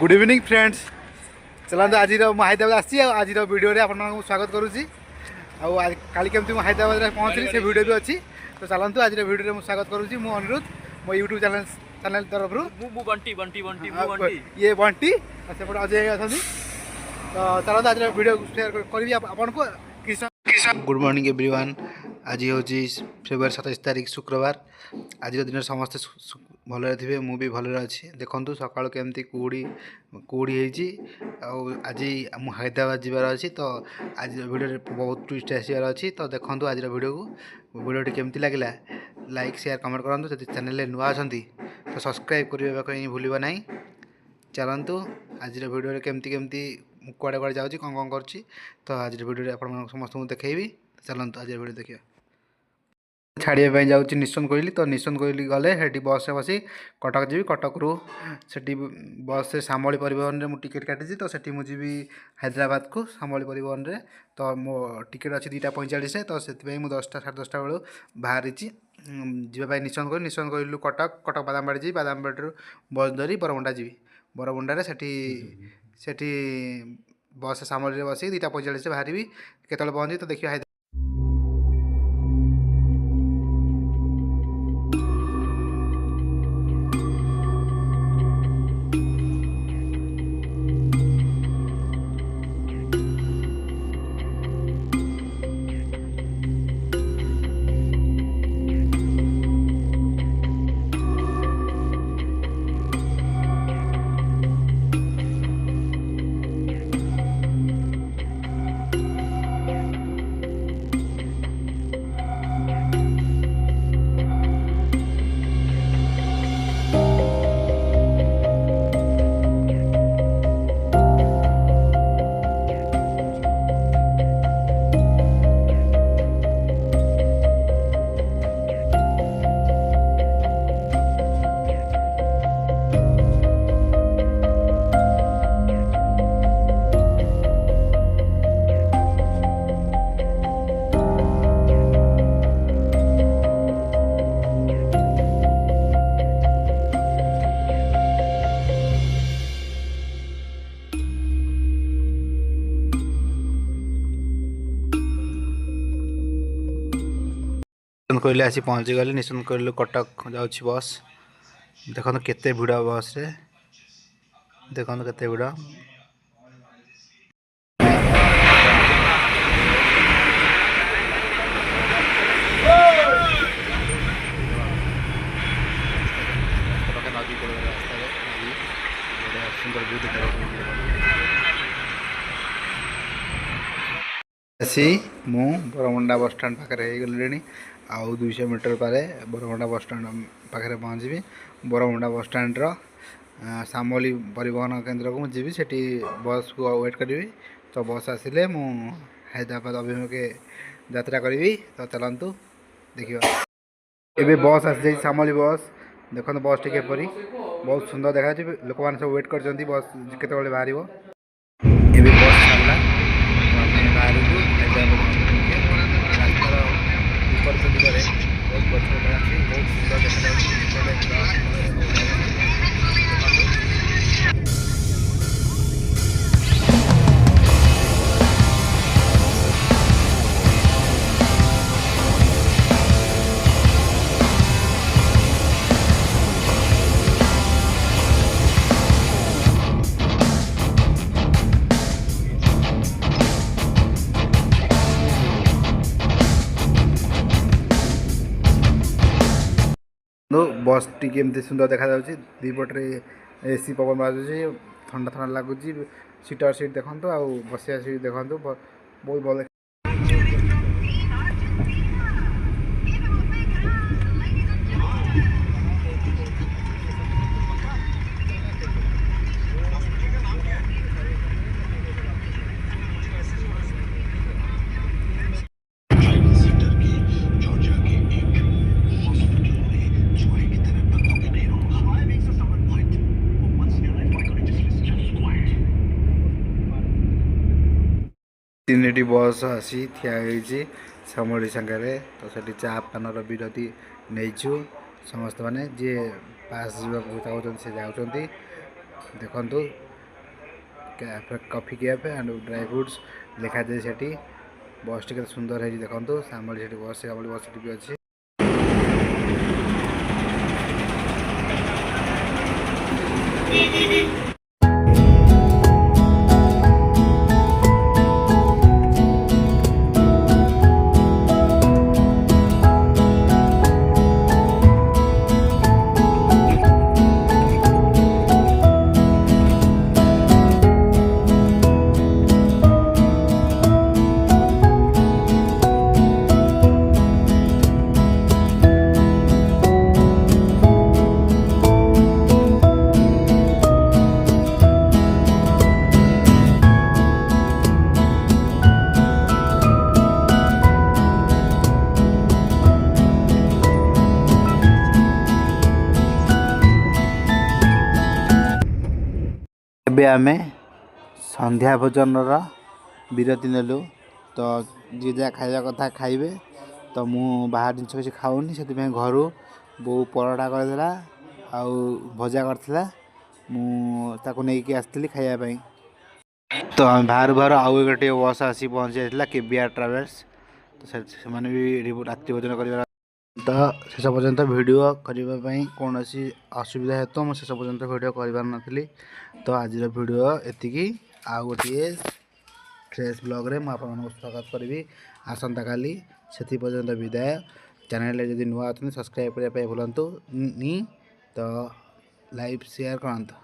Good evening friends. चलते आज हैदराबाद आसी आज वीडियो आप स्वागत करुँची। काली केमती हैदराबाद पहुँचली से वीडियो भी अच्छी। तो चलतु आज वीडियो में स्वागत करुँची मु अनिरुद्ध मो यूट्यूब चैनल तरफ ये बंटी सेपटे अजय अच्छा। तो चलते आज वीडियो शेयर करी आपन को। Good morning everyone. आज हूँ फेब्रुआरी 27 तारीख शुक्रवार। आज दिन समस्ते भल थे मु भी भल अच्छी। देखु सका केमती कुड़ी आज हैदराबाद जीवार अच्छी। तो आज वीडियो बहुत ट्विस्ट आसबार अच्छी। तो देखो आज वीडियो केमती लगे लाइक शेयर कमेंट करूँ। जब चैनल नुआ अच्छा तो सब्सक्राइब करने भूलना ना। चलतु आज वीडियो केमती केमती कुआड़े कुआड़े जाऊँगी कौन कौन करुँची। तो आज वीडियो आप समस्त देखी। चलतु आज वीडियो देखिए। छाड़िया जाऊँगी निश्चंद कोइली। तो निश्चंद कोइली गले से बस से बसी कटक जी। कटक रू से बस से सामली परिवहन में टिकेट काटी। तो से मुझे हैदराबाद को सामली परिवहन में। तो मो टिकेट अच्छी 2:45। तो से 10टा 10:30 बेलू बाहरी जावाई निश्चंद कोइली। निश्चंद कोइलू कटक कटक बादामबाड़ी जी। बादामबाड़ी बस धरी बरमुंडा जी। बरमुंडा से बस सामली बस 2:45 बाहरी केतल पहुँची। तो देखिए निश्चंद कोइली आसी पहुँची गली। निश्चंद कोइली कटक जाऊँगी बस। देखो केते भिड़ बस रे। देखो केते भिड़। आसी मु बरमुंडा बस स्टैंड पाखे गले। आउ 200 मीटर पर बरमुंडा बस स्टैंड पाखे पहुँची। बरमुंडा बस स्टैंड सामली परिवहन केन्द्र को मुझे से बस को वेट करी। तो बस आसिले मु हैदराबाद अभिमुखे यात्रा करी। तो चलतु देखिए एबे बस आसी सामली बस। देखो बस टी केपरी बहुत सुंदर देखा। लोक मैंने सब वेट कर बस केत बाहर। एबे बस छाड़ा बाहर रास्तार दिगरे बहुत गच बहुत सुंदर देखा। बस टी केमती सुंदर देखा दीपटे एसी पवन बाजुची ठंडा ठंडा लगुच। सीटर सीट देखो आ बसिया सीट देखो बहुत भल। तीन बस आसी ठिया समरी सांगे। तो से चा पानर विरति नहींचु समस्त मैंने जी पास जावाक चाहते से जाऊँच। देखु coffee cafe and dry fruits लिखा जाए सेठी बस टी सुंदर है देखो सामने से बस बस भी अच्छे ଏବେ ଆମେ ସନ୍ଧ୍ୟା ଭୋଜନର ବିରତି ନେଲୁ ତ ଯିଏ ଯାହା ଖାଇବା କଥା ଖାଇବେ ତ ମୁଁ ବାହାର ଜିନିଷ କିଛି ଖାଉନି ସେଥିପାଇଁ ଘରୁ ବୋଉ ପରଟା କରିଦେଲା ଆଉ ଭଜା କରିଥିଲା ମୁଁ ତାକୁ ନେଇକି ଆସିଥିଲି ଖାଇବା ପାଇଁ ତ ଆମେ ବାହାରୁ ଆଉ ଗୋଟେ ବସ୍ ଆସି ପହଞ୍ଚି ଯାଇଥିଲା କେବିଆର୍ ଟ୍ରାଭେଲ୍ସ ତ ସେମାନେ ବି ରାତ୍ରି ଭୋଜନ କରିବା ତ ଶେଷ ପର୍ଯ୍ୟନ୍ତ ଭିଡ଼ିଓ କରିବା ପାଇଁ କୌଣସି ଅସୁବିଧା ହେତୁ ମୁଁ ଶେଷ ପର୍ଯ୍ୟନ୍ତ ଭିଡ଼ିଓ କରିପାରୁନଥିଲି ତ ଆଜିର ଭିଡ଼ିଓ ଏତିକି ଆଉ ଗୋଟିଏ ଫ୍ରେଶ୍ ବ୍ଲଗ୍ରେ ମୁଁ ଆପଣମାନଙ୍କୁ ସ୍ୱାଗତ କରିବି ଆସନ୍ତାକାଲି ସେଥିପର୍ଯ୍ୟନ୍ତ ବିଦାୟ ଚ୍ୟାନେଲରେ ଯଦି ନୂଆ ଅଛନ୍ତି ସବସ୍କ୍ରାଇବ୍ କରିବା ପାଇଁ ଭୁଲନ୍ତୁନି ତ ଲାଇକ୍ ସେୟାର କରନ୍ତୁ।